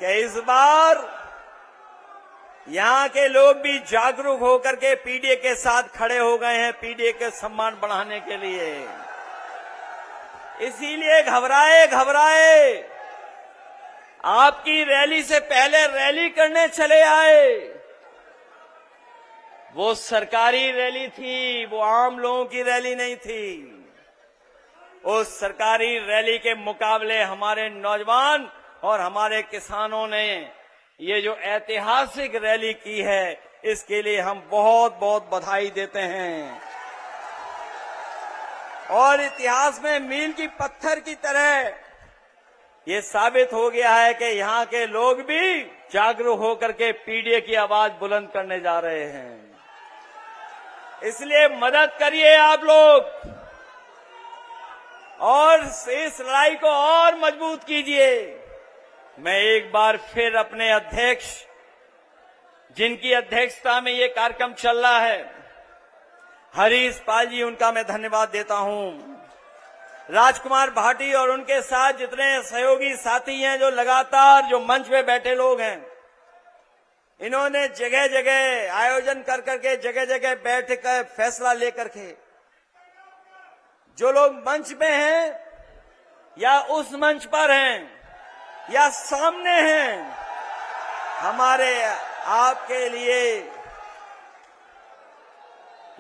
कि इस बार यहां के लोग भी जागरूक होकर के पीडीए के साथ खड़े हो गए हैं, पीडीए के सम्मान बढ़ाने के लिए। इसीलिए घबराए आपकी रैली से पहले रैली करने चले आए। वो सरकारी रैली थी, वो आम लोगों की रैली नहीं थी। उस सरकारी रैली के मुकाबले हमारे नौजवान और हमारे किसानों ने ये जो ऐतिहासिक रैली की है, इसके लिए हम बहुत बहुत बधाई देते हैं। और इतिहास में मील की पत्थर की तरह ये साबित हो गया है कि यहाँ के लोग भी जागरूक होकर के पीडीए की आवाज बुलंद करने जा रहे हैं। इसलिए मदद करिए आप लोग और इस लड़ाई को और मजबूत कीजिए। मैं एक बार फिर अपने अध्यक्ष, जिनकी अध्यक्षता में ये कार्यक्रम चल रहा है, हरीश पाल जी, उनका मैं धन्यवाद देता हूं। राजकुमार भाटी और उनके साथ जितने सहयोगी साथी हैं, जो लगातार जो मंच पे बैठे लोग हैं, इन्होंने जगह जगह आयोजन कर करके जगह जगह बैठ कर फैसला लेकर के, जो लोग मंच में हैं या उस मंच पर हैं या सामने हैं, हमारे आपके लिए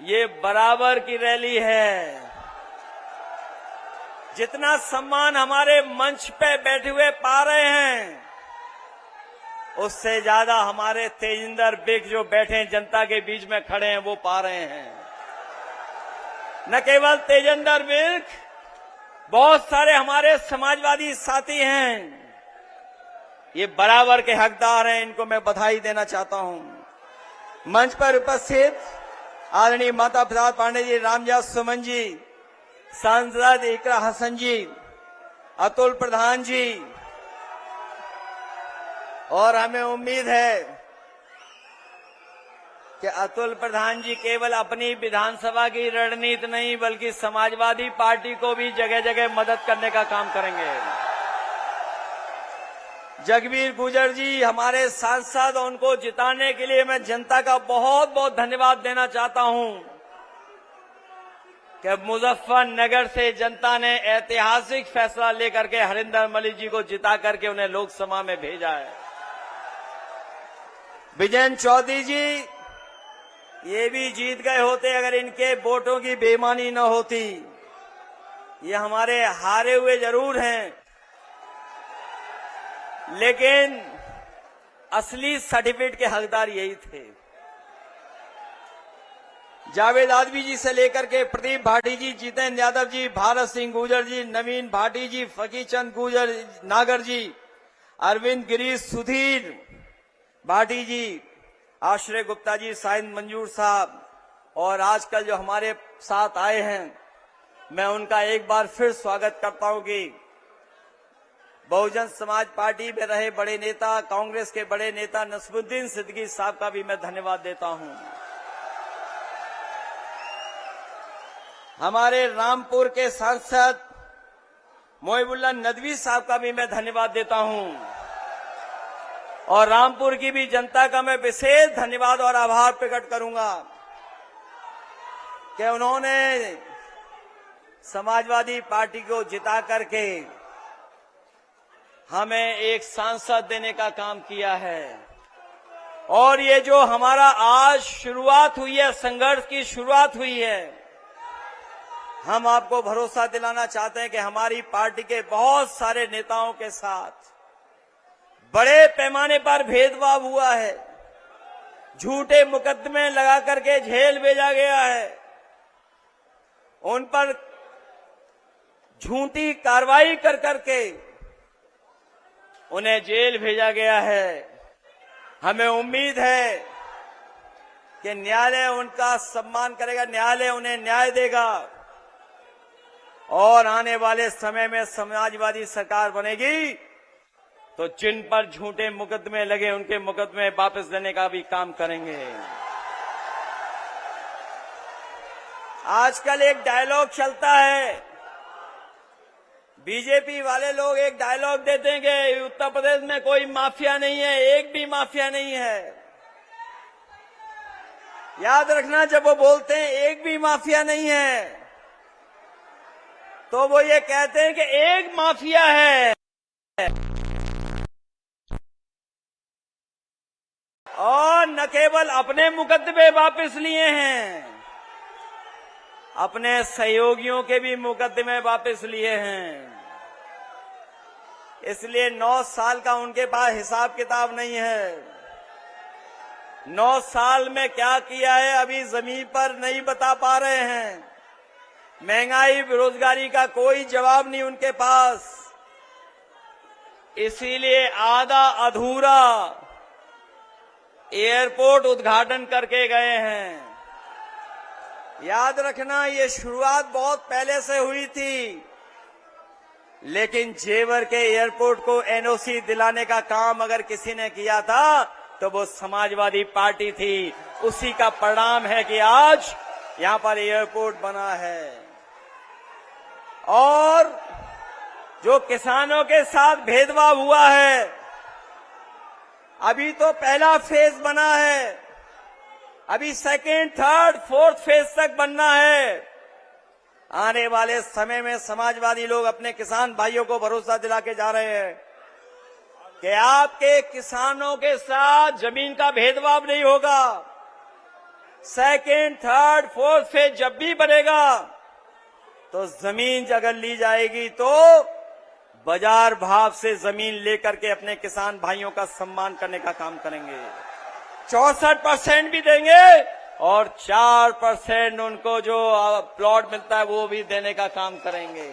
ये बराबर की रैली है। जितना सम्मान हमारे मंच पे बैठे हुए पा रहे हैं, उससे ज्यादा हमारे तेजिंदर बिग जो बैठे हैं, जनता के बीच में खड़े हैं, वो पा रहे हैं। न केवल तेजिंदर बिग, बहुत सारे हमारे समाजवादी साथी हैं। ये बराबर के हकदार हैं, इनको मैं बधाई देना चाहता हूं। मंच पर उपस्थित आदरणीय माता प्रसाद पांडे जी, रामजास सुमन जी, सांसद इकरा हसन जी, अतुल प्रधान जी, और हमें उम्मीद है कि अतुल प्रधान जी केवल अपनी विधानसभा की रणनीति नहीं बल्कि समाजवादी पार्टी को भी जगह जगह मदद करने का काम करेंगे। जगबीर गुजर जी हमारे सांसद, उनको जिताने के लिए मैं जनता का बहुत बहुत धन्यवाद देना चाहता हूं कि मुजफ्फरनगर से जनता ने ऐतिहासिक फैसला लेकर के हरिंदर मलिक जी को जिता करके उन्हें लोकसभा में भेजा है। विजयन चौधरी जी ये भी जीत गए होते अगर इनके वोटों की बेईमानी न होती। ये हमारे हारे हुए जरूर हैं, लेकिन असली सर्टिफिकेट के हकदार यही थे। जावेद आदमी जी से लेकर के प्रदीप भाटी जी, जितेंद्र यादव जी, भारत सिंह गुर्जर जी, नवीन भाटी जी, फकीचंद गुर्जर नागर जी, अरविंद गिरीश, सुधीर भाटी जी, आश्रय गुप्ता जी, साहिंद मंजूर साहब, और आजकल जो हमारे साथ आए हैं, मैं उनका एक बार फिर स्वागत करता हूं कि बहुजन समाज पार्टी में रहे बड़े नेता, कांग्रेस के बड़े नेता नसरुद्दीन सिद्दीकी साहब का भी मैं धन्यवाद देता हूं। हमारे रामपुर के सांसद मोहिबुल्लाह नदवी साहब का भी मैं धन्यवाद देता हूं, और रामपुर की भी जनता का मैं विशेष धन्यवाद और आभार प्रकट करूंगा कि उन्होंने समाजवादी पार्टी को जिता करके हमें एक सांसद देने का काम किया है। और ये जो हमारा आज शुरुआत हुई है, संघर्ष की शुरुआत हुई है, हम आपको भरोसा दिलाना चाहते हैं कि हमारी पार्टी के बहुत सारे नेताओं के साथ बड़े पैमाने पर भेदभाव हुआ है, झूठे मुकदमे लगा करके जेल भेजा गया है, उन पर झूठी कार्रवाई कर करके उन्हें जेल भेजा गया है। हमें उम्मीद है कि न्यायालय उनका सम्मान करेगा, न्यायालय उन्हें न्याय देगा, और आने वाले समय में समाजवादी सरकार बनेगी तो जिन पर झूठे मुकदमे लगे उनके मुकदमे वापस देने का भी काम करेंगे। आजकल एक डायलॉग चलता है, बीजेपी वाले लोग एक डायलॉग देते हैं कि उत्तर प्रदेश में कोई माफिया नहीं है, एक भी माफिया नहीं है। याद रखना, जब वो बोलते हैं एक भी माफिया नहीं है, तो वो ये कहते हैं कि एक माफिया है, और न केवल अपने मुकदमे वापस लिए हैं, अपने सहयोगियों के भी मुकदमे वापस लिए हैं। इसलिए 9 साल का उनके पास हिसाब किताब नहीं है। 9 साल में क्या किया है अभी जमीन पर नहीं बता पा रहे हैं। महंगाई, बेरोजगारी का कोई जवाब नहीं उनके पास, इसीलिए आधा अधूरा एयरपोर्ट उद्घाटन करके गए हैं। याद रखना, ये शुरुआत बहुत पहले से हुई थी, लेकिन जेवर के एयरपोर्ट को एनओसी दिलाने का काम अगर किसी ने किया था तो वो समाजवादी पार्टी थी। उसी का परिणाम है कि आज यहां पर एयरपोर्ट बना है। और जो किसानों के साथ भेदभाव हुआ है, अभी तो पहला फेज बना है, अभी सेकेंड, थर्ड, फोर्थ फेज तक बनना है। आने वाले समय में समाजवादी लोग अपने किसान भाइयों को भरोसा दिला के जा रहे हैं कि आपके किसानों के साथ जमीन का भेदभाव नहीं होगा। सेकेंड, थर्ड, फोर्थ फेज जब भी बनेगा तो जमीन अगर ली जाएगी तो बाजार भाव से जमीन लेकर के अपने किसान भाइयों का सम्मान करने का काम करेंगे। 64% भी देंगे और 4% उनको जो प्लॉट मिलता है वो भी देने का काम करेंगे।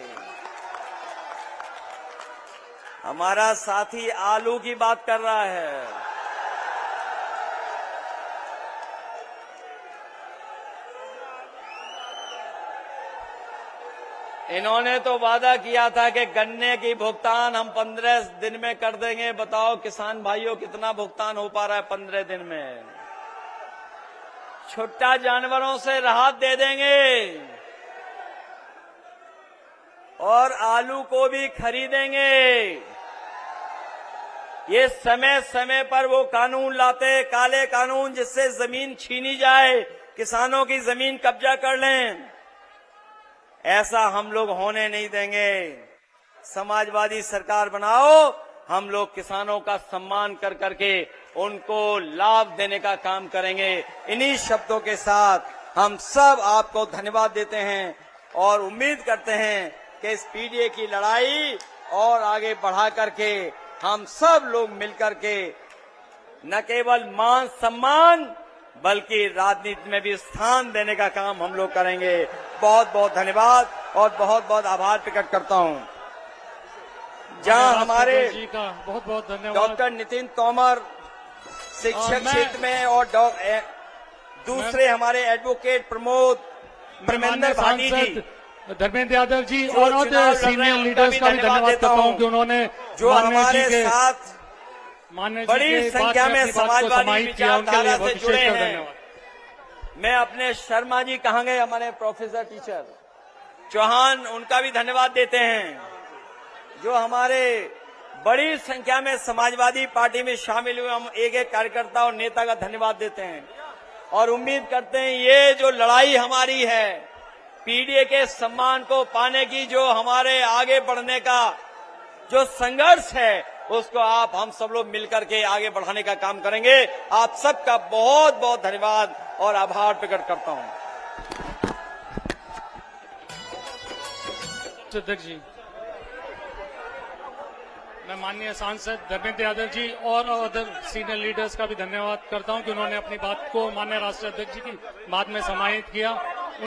हमारा साथी आलू की बात कर रहा है। इन्होंने तो वादा किया था कि गन्ने की भुगतान हम 15 दिन में कर देंगे। बताओ किसान भाइयों, कितना भुगतान हो पा रहा है 15 दिन में? छुट्टा जानवरों से राहत दे देंगे और आलू को भी खरीदेंगे। ये समय समय पर वो कानून लाते, काले कानून, जिससे जमीन छीनी जाए, किसानों की जमीन कब्जा कर लें। ऐसा हम लोग होने नहीं देंगे। समाजवादी सरकार बनाओ, हम लोग किसानों का सम्मान कर करके उनको लाभ देने का काम करेंगे। इन्हीं शब्दों के साथ हम सब आपको धन्यवाद देते हैं और उम्मीद करते हैं कि इस पीडीए की लड़ाई और आगे बढ़ा करके हम सब लोग मिलकर के न केवल मान सम्मान बल्कि राजनीति में भी स्थान देने का काम हम लोग करेंगे। बहुत बहुत धन्यवाद और बहुत बहुत आभार प्रकट करता हूं। जहां हमारे बहुत बहुत धन्यवाद डॉक्टर नितिन तोमर शिक्षक क्षेत्र में और दूसरे हमारे एडवोकेट प्रमोद धर्मेंद्र भाटी जी, धर्मेंद्र यादव जी और सीनियर लीडर्स का भी धन्यवाद करता हूं कि उन्होंने जो हमारे साथ बड़ी संख्या में समाजवादी विचारधारा से जुड़े हैं। मैं अपने शर्मा जी, कहाँ गए हमारे प्रोफेसर टीचर चौहान, उनका भी धन्यवाद देते हैं। जो हमारे बड़ी संख्या में समाजवादी पार्टी में शामिल हुए, हम एक एक कार्यकर्ता और नेता का धन्यवाद देते हैं और उम्मीद करते हैं ये जो लड़ाई हमारी है पीडीए के सम्मान को पाने की, जो हमारे आगे बढ़ने का जो संघर्ष है, उसको आप हम सब लोग मिलकर के आगे बढ़ानेかकाम करेंगे। आप सबका बहुत बहुत धन्यवाद और आभार प्रकट करता हूं। अध्यक्ष जी, मैं माननीय सांसद धर्मेंद्र यादव जी और अदर सीनियर लीडर्स का भी धन्यवाद करता हूं कि उन्होंने अपनी बात को माननीय राष्ट्रीय अध्यक्ष जी की बात में समाहित किया।